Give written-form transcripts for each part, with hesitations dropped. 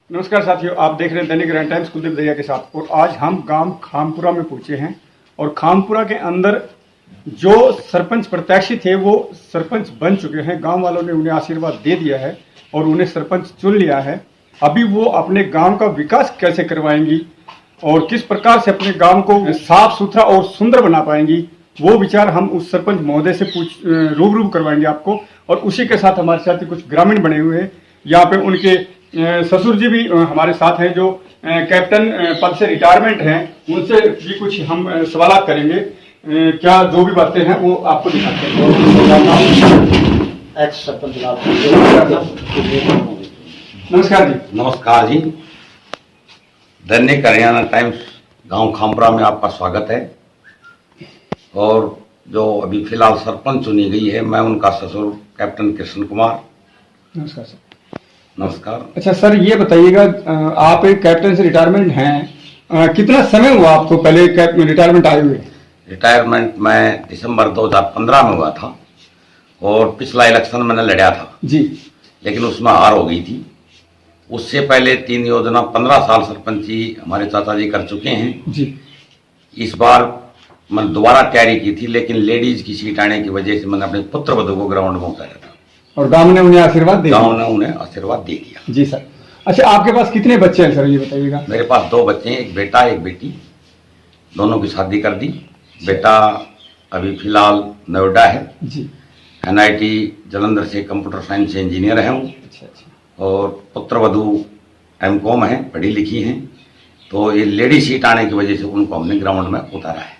नमस्कार साथियों, आप देख रहे हैं दैनिक ग्रैंड टाइम्स कुलदीप दहिया के साथ। और आज हम गांव खामपुरा में पहुंचे हैं और खामपुरा के अंदर जो सरपंच प्रत्याशी थे वो सरपंच बन चुके हैं। गांव वालों ने उन्हें आशीर्वाद दे दिया है और उन्हें सरपंच चुन लिया है। अभी वो अपने गांव का विकास कैसे करवाएंगी और किस प्रकार से अपने गांव को साफ सुथरा और सुंदर बना पाएंगी, वो विचार हम उस सरपंच महोदय से रूबरू करवाएंगे आपको। और उसी के साथ हमारे साथ कुछ ग्रामीण बने हुए हैं। यहाँ पे उनके ससुर जी भी हमारे साथ हैं जो कैप्टन पद से रिटायरमेंट हैं। उनसे भी कुछ हम सवाल करेंगे। क्या जो भी बातें हैं वो आपको दिखाते हैं। एक्स सरपंच नमस्कार जी। नमस्कार जी। दैनिक हरियाणा टाइम्स गांव खामपुरा में आपका स्वागत है। और जो अभी फिलहाल सरपंच चुनी गई है, मैं उनका ससुर कैप्टन कृष्ण कुमार। नमस्कार सर। नमस्कार। अच्छा सर, ये बताइएगा, आप एक कैप्टन से रिटायरमेंट हैं, कितना समय हुआ आपको पहले रिटायरमेंट आए हुए? रिटायरमेंट मैं दिसंबर 2015 में हुआ था और पिछला इलेक्शन मैंने लड़ा था जी, लेकिन उसमें हार हो गई थी। उससे पहले 3 योजना 15 साल सरपंची हमारे चाचा जी कर चुके हैं जी। इस बार मैंने दोबारा तैयारी की थी, लेकिन लेडीज की सीट आने की वजह से मैंने अपने पुत्र वधू को ग्राउंड में उतारा था और गांव ने उन्हें आशीर्वाद दे दिया। गांव ने उन्हें आशीर्वाद दे दिया। जी सर। अच्छा, आपके पास कितने बच्चे हैं सर, ये बताइएगा? मेरे पास 2 बच्चे हैं, एक बेटा एक बेटी। दोनों की शादी कर दी। बेटा अभी फिलहाल नोएडा है जी। NIT जालंधर से कंप्यूटर साइंस से इंजीनियर है वो। अच्छा। और पुत्र वधू MCOM है, पढ़ी लिखी हैं। तो ये लेडी सीट आने की वजह से उनको हमने ग्राउंड में उतारा है।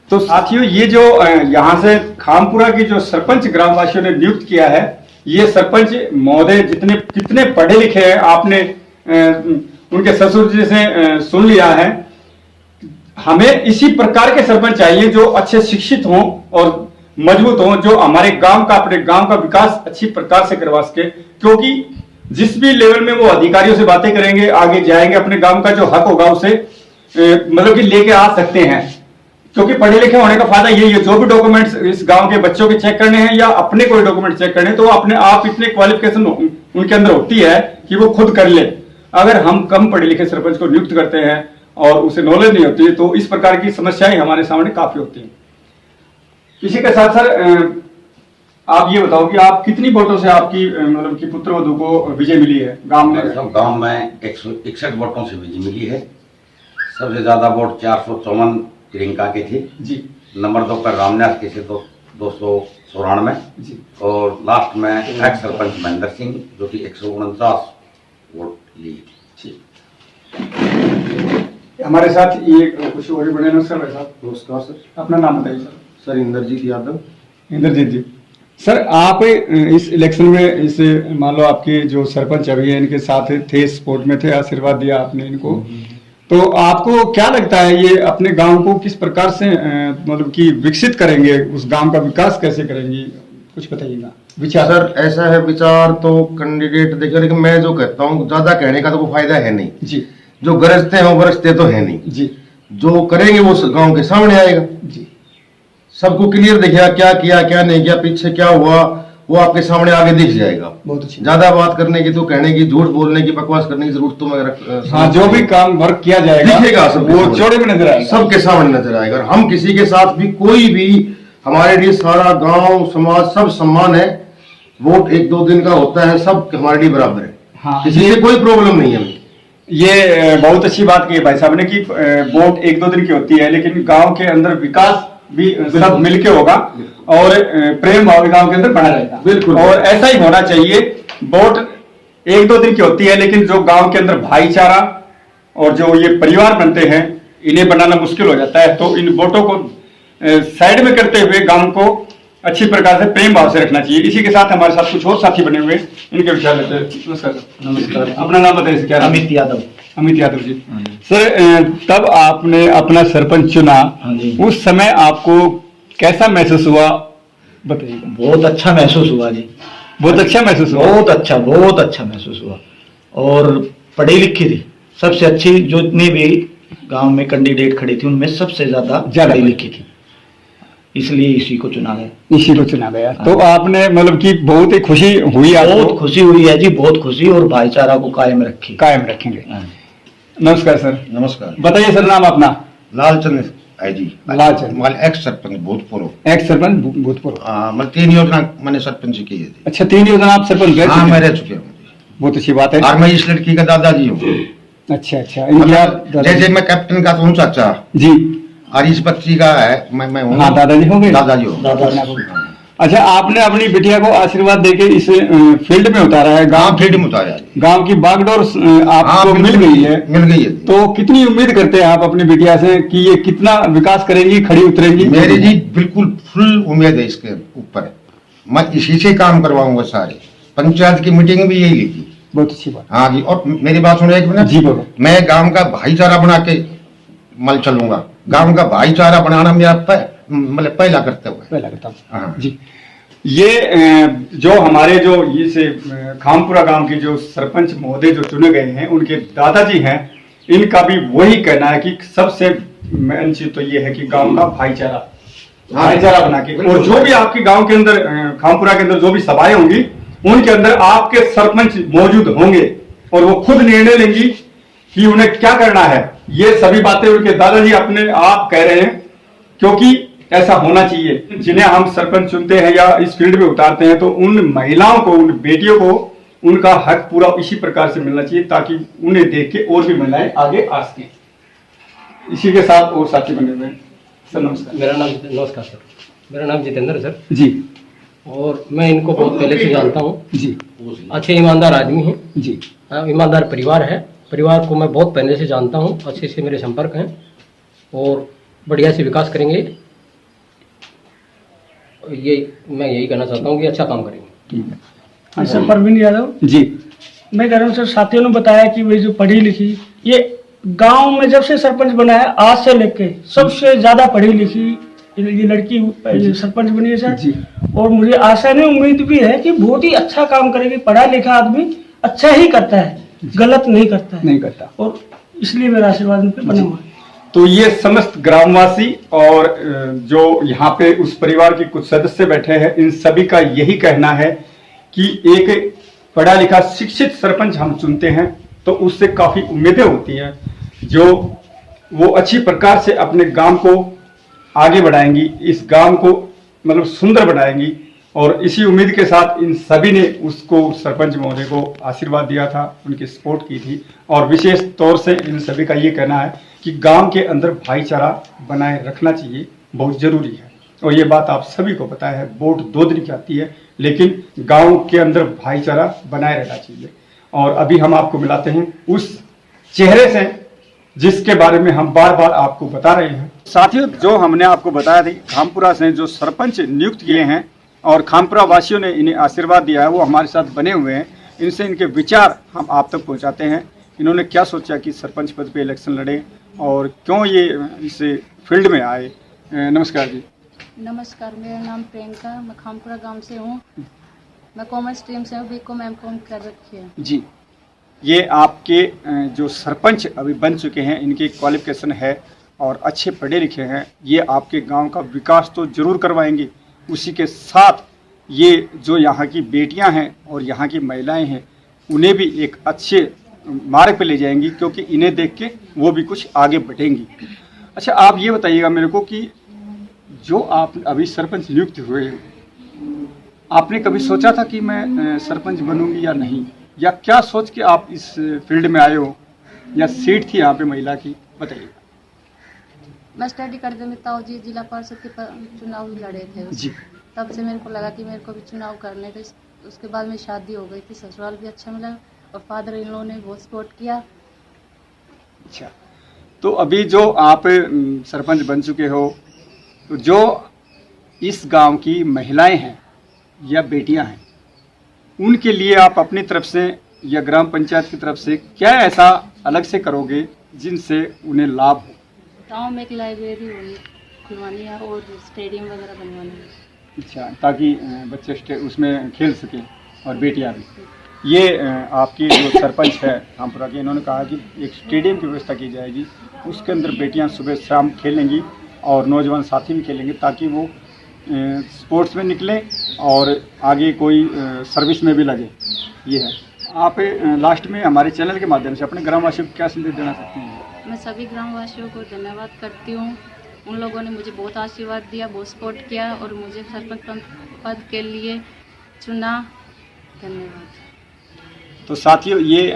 तो साथियों, ये जो यहाँ से खामपुरा की जो सरपंच ग्रामवासियों ने नियुक्त किया है, ये सरपंच महोदय कितने पढ़े लिखे हैं आपने उनके ससुर जी से सुन लिया है। हमें इसी प्रकार के सरपंच चाहिए जो अच्छे शिक्षित हों और मजबूत हों, जो हमारे गांव का अपने गांव का विकास अच्छी प्रकार से करवा सके। क्योंकि जिस भी लेवल में वो अधिकारियों से बातें करेंगे, आगे जाएंगे, अपने गांव का जो हक होगा उसे मतलब कि लेके आ सकते हैं। क्योंकि पढ़े लिखे होने का फायदा यही है, जो भी डॉक्यूमेंट्स इस गांव के बच्चों के चेक करने हैं या अपने कोई डॉक्यूमेंट चेक करने, तो अपने आप इतने क्वालिफिकेशन उनके अंदर होती है कि वो खुद कर ले। अगर हम कम पढ़े लिखे सरपंच को नियुक्त करते हैं और उसे नॉलेज नहीं होती है, तो इस प्रकार की समस्याएं हमारे सामने काफी होती हैं। इसी के साथ सर, आप ये बताओ कि आप कितनी वोटों से आपकी मतलब कि पुत्र वधू को विजय मिली है गांव में? सब गांव में 161 वोटों से विजय मिली है। सबसे ज्यादा वोट 454 प्रियंका के थे जी। नंबर 2 पर रामन्यास के से 294 जी। और लास्ट में एक्स सरपंच महेंद्र सिंह जो कि 149 वोट लिए थे। हमारे साथ ये कुछ और बड़े। नमस्कार भाई साहब। नमस्कार सर। अपना नाम बताइए सर। सर इंद्रजीत यादव। इंद्रजीत जी। सर, आप इस इलेक्शन में इस मान लो आपके जो सरपंच अभी है इनके साथ थे, सपोर्ट में थे, आशीर्वाद दिया आपने इनको, तो आपको क्या लगता है ये अपने गांव को किस प्रकार से मतलब कि विकसित करेंगे, उस गांव का विकास कैसे करेंगी, कुछ बताइएगा विचार? सर ऐसा है, विचार तो कैंडिडेट देखिए, लेकिन मैं जो कहता हूँ ज्यादा कहने का तो कोई फायदा है नहीं जी। जो गरजते हैं वो बरसते तो है नहीं जी। जो करेंगे वो गांव के सामने आएगा जी। सबको क्लियर दिखेगा क्या किया क्या नहीं किया, पीछे क्या हुआ, वो आपके सामने आगे दिख जाएगा। बहुत अच्छी। ज्यादा बात करने की, तो कहने की, झूठ बोलने की, बकवास करने की जरूरत तो मैं हाँ, जो भी काम वर्क किया जाएगा दिखेगा, सब वो चौड़े में नजर आएगा, सबके सामने नजर आएगा। और हम किसी के साथ भी, कोई भी, हमारे लिए सारा गांव समाज सब सम्मान है। वोट 1-2 दिन का होता है, सब हमारे लिए बराबर है। हाँ, किसी से कोई प्रॉब्लम नहीं है। ये बहुत अच्छी बात की है भाई साहब ने कि वोट 1-2 दिन की होती है, लेकिन गांव के अंदर विकास भी सब मिलके होगा और प्रेम भाव गांव के अंदर बना रहेगा। बिल्कुल। और ऐसा ही होना चाहिए। वोट 1-2 दिन की होती है, लेकिन जो गांव के अंदर भाईचारा और जो ये परिवार बनते हैं, इन्हें बनाना मुश्किल हो जाता है। तो इन वोटों को साइड में करते हुए गांव को अच्छी प्रकार से प्रेम भाव से रखना चाहिए। इसी के साथ हमारे साथ कुछ और साथी बने हुए, इनके विचार लेते हैं। नमस्कार सर। नमस्कार। अपना नाम बताइए क्या? अमित यादव। अमित यादव जी। सर, तब आपने अपना सरपंच चुना, उस समय आपको कैसा महसूस हुआ, बताइए? बहुत अच्छा महसूस हुआ जी। बहुत अच्छा महसूस हुआ। बहुत अच्छा महसूस हुआ। और पढ़ी लिखी थी, सबसे अच्छी जो इतनी भी गांव में कैंडिडेट खड़ी थी उनमें सबसे ज्यादा पढ़ी लिखी थी। इसलिए इसी को चुना गया। इसी को चुना गया। तो आपने मतलब कि बहुत ही खुशी हुई आपको? बहुत खुशी हुई है जी, बहुत खुशी, और भाईचारा को कायम रखी, कायम रखेंगे। हाँ। नमस्कार सर। नमस्कार। बताइए सर, नाम अपना? लालचंद है जी। लालचंद। मतलब एक्स सरपंच भूतपूर्व। एक्स सरपंच भूतपूर्व। मतलब 3 योजना मैंने सरपंच की है जी। अच्छा, 3 योजना आप सरपंच रह हाँ, चुके मैं हैं? रह चुके हूँ जी। बहुत अच्छी बात है। और मैं इस लड़की का दादाजी हूँ। अच्छा अच्छा, इनकी आप मतलब जैसे मैं कैप्टन का तो हूँ चाचा, जी, और इस बच्ची का है मैं हूँ। हाँ, दादाजी हो गए। दादाजी हो। दादा। अच्छा, आपने अपनी बिटिया को आशीर्वाद देके इस फील्ड में उतारा है, गांव गांव फील्ड में उतारा जी। गांव की बागडोर आपको हाँ, मिल गई है। मिल गई है। तो कितनी उम्मीद करते हैं आप अपनी बिटिया से कि ये कितना विकास करेंगी, खड़ी उतरेंगी? मेरी जी बिल्कुल फुल उम्मीद है इसके ऊपर। मैं इसी से काम करवाऊंगा सारे। पंचायत की मीटिंग भी यही लिखी। बहुत अच्छी बात। हाँ जी, और मेरी बात सुनो एक मिनट जी, बोलो। मैं गांव का भाईचारा बना के मल चलूंगा। गांव का भाईचारा बनाना मेरा मतलब पहला कर्तव्य है। पहला करता हूँ। हाँ जी, ये जो हमारे जो ये खामपुरा गांव के जो सरपंच महोदय जो चुने गए हैं, उनके दादाजी हैं, इनका भी वही कहना है कि सबसे मेन चीज तो ये है कि गांव का भाईचारा बना के, और जो भी आपके गांव के अंदर खामपुरा के अंदर जो भी सभाएं होंगी, उनके अंदर आपके सरपंच मौजूद होंगे और वो खुद निर्णय लेंगी कि उन्हें क्या करना है। ये सभी बातें उनके दादाजी अपने आप कह रहे हैं, क्योंकि ऐसा होना चाहिए। जिन्हें हम सरपंच चुनते हैं या इस फील्ड में उतारते हैं, तो उन महिलाओं को, उन बेटियों को उनका हक पूरा इसी प्रकार से मिलना चाहिए, ताकि उन्हें देख के और भी महिलाएं आगे आ सकें। इसी के साथ और साथी बने हुए हैं। सर नमस्कार। नमस्कार सर, मेरा नाम जितेंद्र सर, जी, और मैं इनको बहुत पहले से जानता हूँ। जी, अच्छे ईमानदार आदमी हैं। जी, ईमानदार परिवार है। परिवार को मैं बहुत पहले से जानता हूँ, अच्छे से मेरे संपर्क हैं, और बढ़िया से विकास करेंगे। ये मैं यही कहना चाहता हूँ कि अच्छा काम करेंगे। ठीक है। हाँ सर, परवीन यादव जी, मैं कह रहा हूँ सर, साथियों ने बताया कि वे जो पढ़ी लिखी, ये गांव में जब से सरपंच बना है आज से लेके सबसे ज्यादा पढ़ी लिखी ये लड़की ये सरपंच बनी है सर जी। और मुझे आशा नहीं, उम्मीद भी है कि बहुत ही अच्छा काम करेगी। पढ़ा लिखा आदमी अच्छा ही करता है, गलत नहीं करता है, नहीं करता। और इसलिए मेरा आशीर्वाद उन पे बना हुआ है। तो ये समस्त ग्रामवासी और जो यहाँ पे उस परिवार के कुछ सदस्य बैठे हैं, इन सभी का यही कहना है कि एक पढ़ा लिखा शिक्षित सरपंच हम चुनते हैं तो उससे काफी उम्मीदें होती हैं, जो वो अच्छी प्रकार से अपने गांव को आगे बढ़ाएंगी, इस गांव को मतलब सुंदर बनाएंगी। और इसी उम्मीद के साथ इन सभी ने उसको, सरपंच महोदय को आशीर्वाद दिया था, उनकी सपोर्ट की थी। और विशेष तौर से इन सभी का ये कहना है कि गांव के अंदर भाईचारा बनाए रखना चाहिए, बहुत जरूरी है। और ये बात आप सभी को पता है, वोट 2 दिन की आती है, लेकिन गांव के अंदर भाईचारा बनाए रहना चाहिए। और अभी हम आपको मिलाते हैं उस चेहरे से जिसके बारे में हम बार बार आपको बता रहे हैं। साथियों, जो हमने आपको बताया था, खामपुरा से जो सरपंच नियुक्त किए हैं और खामपुरा वासियों ने इन्हें आशीर्वाद दिया है, वो हमारे साथ बने हुए हैं। इनसे इनके विचार हम आप तक पहुंचाते हैं। इन्होंने क्या सोचा कि सरपंच पद पे इलेक्शन लड़े और क्यों ये इस फील्ड में आए। नमस्कार जी। नमस्कार, मेरा नाम प्रियंका, मैं खामपुरा गांव से हूँ। मैं कॉमर्स स्ट्रीम से हूँ, बीकॉम एमकॉम कर रखी है जी। ये आपके जो सरपंच अभी बन चुके हैं, इनकी क्वालिफिकेशन है और अच्छे पढ़े लिखे हैं। ये आपके गांव का विकास तो जरूर करवाएंगे, उसी के साथ ये जो यहाँ की बेटियां हैं और यहाँ की महिलाएं हैं, उन्हें भी एक अच्छे मार्ग पे ले जाएंगी, क्योंकि इन्हें देख के वो भी कुछ आगे बढ़ेंगी। अच्छा, आप ये बताइएगा मेरे को कि जो आप अभी सरपंच नियुक्त हुए हैं, आपने कभी सोचा था कि मैं सरपंच बनूंगी या नहीं, या क्या सोच के आप इस फील्ड में आए हो, या सीट थी यहाँ पे महिला की, बताइए। मैं स्टडी करते में ताऊ जी जिला परिषद के चुनाव लड़े थे जी। तब से मेरे को लगा कि मेरे को भी चुनाव करने थे। उसके बाद मेरी शादी हो गई थी, ससुराल भी अच्छा मिला और फादर इन लोगों ने बहुत सपोर्ट किया। अच्छा, तो अभी जो आप सरपंच बन चुके हो, तो जो इस गांव की महिलाएं हैं या बेटियां हैं, उनके लिए आप अपनी तरफ से या ग्राम पंचायत की तरफ से क्या ऐसा अलग से करोगे जिनसे उन्हें लाभ हो? गाँव में एक लाइब्रेरी खुलवानी है और स्टेडियम वगैरह बनवानी है। अच्छा, ताकि बच्चे उसमें खेल सकें और बेटियां भी। ये आपकी जो सरपंच है खामपुरा की, इन्होंने कहा कि एक स्टेडियम की व्यवस्था की जाएगी, उसके अंदर बेटियां सुबह शाम खेलेंगी और नौजवान साथी भी खेलेंगे, ताकि वो स्पोर्ट्स में निकले और आगे कोई सर्विस में भी लगे, ये है। आप लास्ट में हमारे चैनल के माध्यम से अपने ग्रामवासियों को क्या संदेश देना चाहती हैं? मैं सभी ग्रामवासियों को धन्यवाद करती हूँ। उन लोगों ने मुझे बहुत आशीर्वाद दिया, बहुत सपोर्ट किया और मुझे सरपंच पद के लिए चुना। धन्यवाद। तो साथियों, ये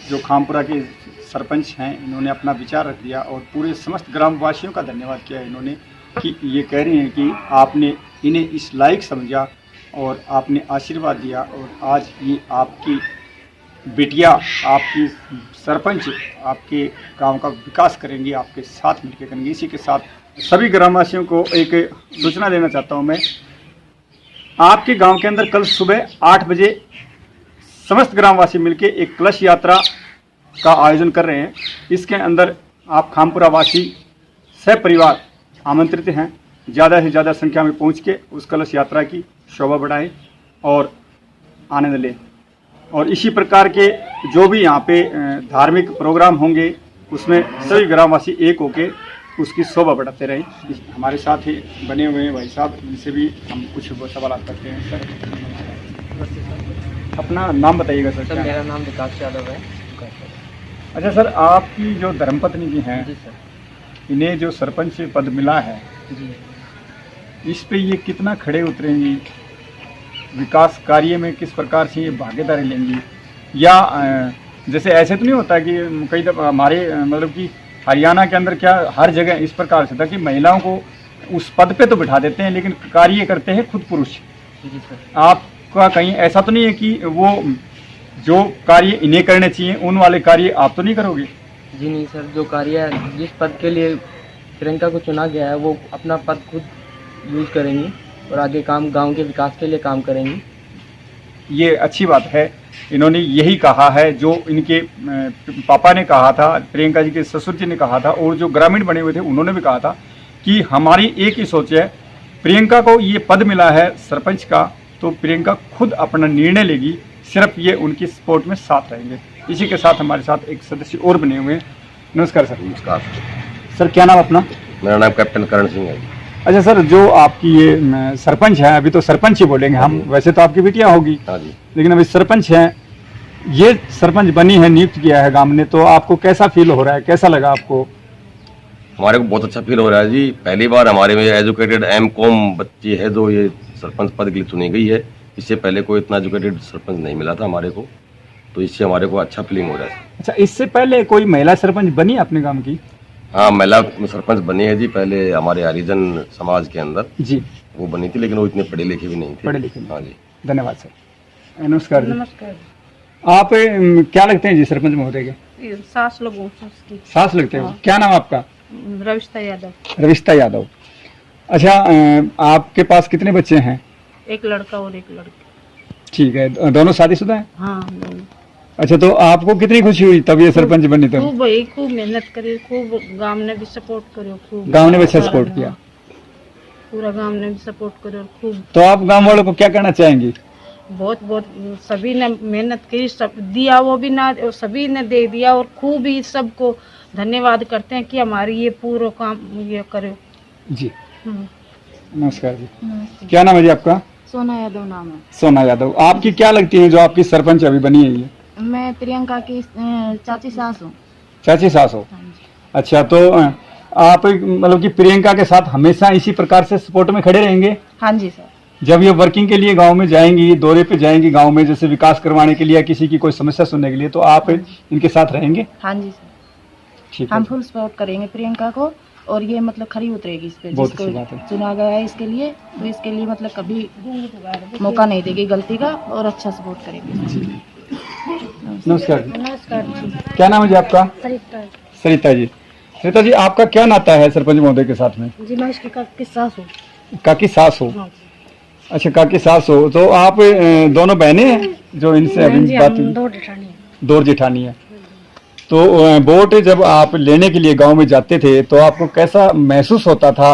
जो खामपुरा के सरपंच हैं, इन्होंने अपना विचार रख दिया और पूरे समस्त ग्रामवासियों का धन्यवाद किया इन्होंने, कि ये कह रहे हैं कि आपने इन्हें इस लायक समझा और आपने आशीर्वाद दिया और आज ये आपकी बिटिया, आपकी सरपंच, आपके गांव का विकास करेंगी, आपके साथ मिलकर करेंगी। इसी के साथ सभी ग्रामवासियों को एक सूचना देना चाहता हूं मैं। आपके गांव के अंदर कल सुबह 8 बजे समस्त ग्रामवासी मिलकर एक कलश यात्रा का आयोजन कर रहे हैं। इसके अंदर आप खामपुरा वासी सपरिवार आमंत्रित हैं। ज़्यादा से ज़्यादा संख्या में पहुंच के उस कलश यात्रा की शोभा बढ़ाएं और आनंद लें। और इसी प्रकार के जो भी यहाँ पे धार्मिक प्रोग्राम होंगे, उसमें सभी ग्रामवासी एक होके उसकी शोभा बढ़ाते रहें। हमारे साथ ही बने हुए हैं भाई साहब, इनसे भी हम कुछ सवाल करते हैं। सर, अपना नाम बताइएगा सर। सर, मेरा नाम विकास यादव है। अच्छा सर, आपकी जो धर्मपत्नी जी हैं, जी सर। इन्हें जो सरपंच पद मिला है, जी इस पे ये कितना खड़े उतरेंगी, विकास कार्य में किस प्रकार से ये भागीदारी लेंगी, या जैसे ऐसे तो नहीं होता कि कई दफ़ा हमारे मतलब कि हरियाणा के अंदर क्या हर जगह इस प्रकार से था कि महिलाओं को उस पद पे तो बिठा देते हैं लेकिन कार्य करते हैं खुद पुरुष। जी सर। आपका कहीं ऐसा तो नहीं है कि वो जो कार्य इन्हें करने चाहिए उन वाले कार्य आप तो नहीं करोगे? जी नहीं सर, जो कार्य जिस पद के लिए प्रियंका को चुना गया है वो अपना पद खुद यूज करेंगी और आगे काम गांव के विकास के लिए काम करेंगी। ये अच्छी बात है। इन्होंने यही कहा है जो इनके पापा ने कहा था, प्रियंका जी के ससुर जी ने कहा था और जो ग्रामीण बने हुए थे उन्होंने भी कहा था कि हमारी एक ही सोच है, प्रियंका को ये पद मिला है सरपंच का तो प्रियंका खुद अपना निर्णय लेगी, सिर्फ ये उनकी सपोर्ट में साथ रहेंगे। इसी के साथ हमारे साथ एक सदस्य और बने हुए हैं। नमस्कार सर। नमस्कार सर, क्या नाम अपना? मेरा नाम कैप्टन करण सिंह है। अच्छा सर, जो आपकी ये सरपंच है, अभी तो सरपंच ही बोलेंगे हम, वैसे तो आपकी बिटिया होगी, हाँ जी। लेकिन अभी सरपंच है, ये सरपंच बनी है, नियुक्त किया है गांव ने, तो आपको कैसा फील हो रहा है, कैसा लगा आपको? हमारे को बहुत अच्छा फील हो रहा है जी। पहली बार हमारे में एजुकेटेड एम.कॉम बच्ची है जो ये सरपंच पद के लिए चुनी गई है। इससे पहले कोई इतना एजुकेटेड सरपंच नहीं मिला था हमारे को, तो इससे हमारे को अच्छा फीलिंग हो रहा है। अच्छा, इससे पहले कोई महिला सरपंच बनी अपने गांव की? हाँ, महिला सरपंच बनी है जी, पहले हमारे हरिजन समाज के अंदर जी वो बनी थी, लेकिन वो इतने पढ़े लिखे भी नहीं थे। पढ़े लिखे नहीं। हाँ जी। धन्यवाद सर। नमस्कार जी। नमस्कार। आप क्या लगते हैं जी सरपंच महोदय के? सास लोगों से उसकी। सास लगते हैं। हाँ। क्या नाम आपका? रविष्ता यादव। रविष्ता यादव। अच्छा, आपके पास कितने बच्चे हैं? एक लड़का और एक लड़की। ठीक है, दोनों शादीशुदा हैं? हाँ, दोनों। अच्छा, तो आपको कितनी खुशी हुई तब ये सरपंच बनी? तो खूब भाई, खूब मेहनत करी, खूब गांव ने भी सपोर्ट करो, खूब गांव ने भी अच्छा सपोर्ट किया, पूरा गांव ने भी सपोर्ट करो खूब। तो आप गांव वालों को क्या कहना चाहेंगी? बहुत बहुत सभी ने मेहनत की, सब दिया, वो भी ना सभी ने दे दिया और खूब ही सबको धन्यवाद करते हैं कि हमारी ये पूरा काम ये करो जी। हम्म। नमस्कार जी। क्या नाम है जी आपका? सोना यादव नाम है। सोना यादव। आपकी क्या लगती है जो आपकी सरपंच अभी बनी है ये? मैं प्रियंका की चाची सास हूँ। चाची सास हो? अच्छा, तो आप मतलब कि प्रियंका के साथ हमेशा इसी प्रकार से सपोर्ट में खड़े रहेंगे? हाँ जी सर। जब ये वर्किंग के लिए गांव में जाएंगी, दौरे पे जाएंगी गांव में, जैसे विकास करवाने के लिए या किसी की कोई समस्या सुनने के लिए, तो आप इनके साथ रहेंगे? हाँ जी सर। ठीक हम है, फुल सपोर्ट करेंगे प्रियंका को और ये मतलब खरी उतरेगी इस पे, बहुत अच्छी बात है। जिसको चुना गया है इसके लिए, तो इसके लिए मतलब कभी मौका नहीं देगी गलती का और अच्छा सपोर्ट करेंगे। नमस्कार जी। नमस्कार जी। क्या नाम है जी आपका? सरिता सरिता जी। सरिता जी, आपका क्या नाता है सरपंच महोदय के साथ में? जी, मैं इसकी सास हूँ। काकी सास हो? हाँ। अच्छा, काकी सास हो, तो आप दोनों बहनें हैं जो इनसे अभी बात हुई? दो जेठानी है। तो वोट जब आप लेने के लिए गांव में जाते थे तो आपको कैसा महसूस होता था?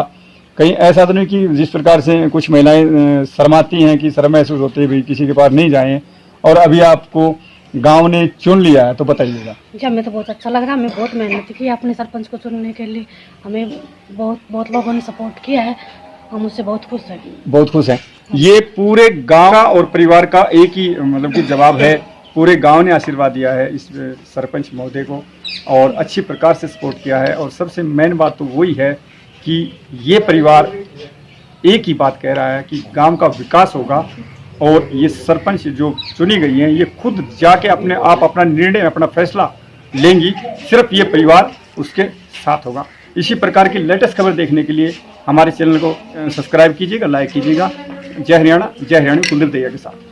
कहीं ऐसा तो नहीं कि जिस प्रकार से कुछ महिलाएं शर्माती हैं कि शर्म महसूस होती है भाई किसी के पास नहीं जाएं, और अभी आपको गांव ने चुन लिया है, तो बताइएगा। जी, हमें तो बहुत अच्छा लग रहा है। हमें बहुत मेहनत की अपने सरपंच को चुनने के लिए, हमें बहुत बहुत लोगों ने सपोर्ट किया है हम उससे बहुत खुश हैं। बहुत खुश हैं। ये पूरे गांव का और परिवार का एक ही मतलब कि जवाब है। पूरे गांव ने आशीर्वाद दिया है इस सरपंच महोदय को और अच्छी प्रकार से सपोर्ट किया है। और सबसे मेन बात तो वही है कि ये परिवार एक ही बात कह रहा है कि गांव का विकास होगा। और ये सरपंच जो चुनी गई हैं ये खुद जाके अपने आप अपना निर्णय अपना फैसला लेंगी, सिर्फ ये परिवार उसके साथ होगा। इसी प्रकार की लेटेस्ट खबर देखने के लिए हमारे चैनल को सब्सक्राइब कीजिएगा, लाइक कीजिएगा। जय हरियाणा, जय हरियाणा, कुलदीप दैया के साथ।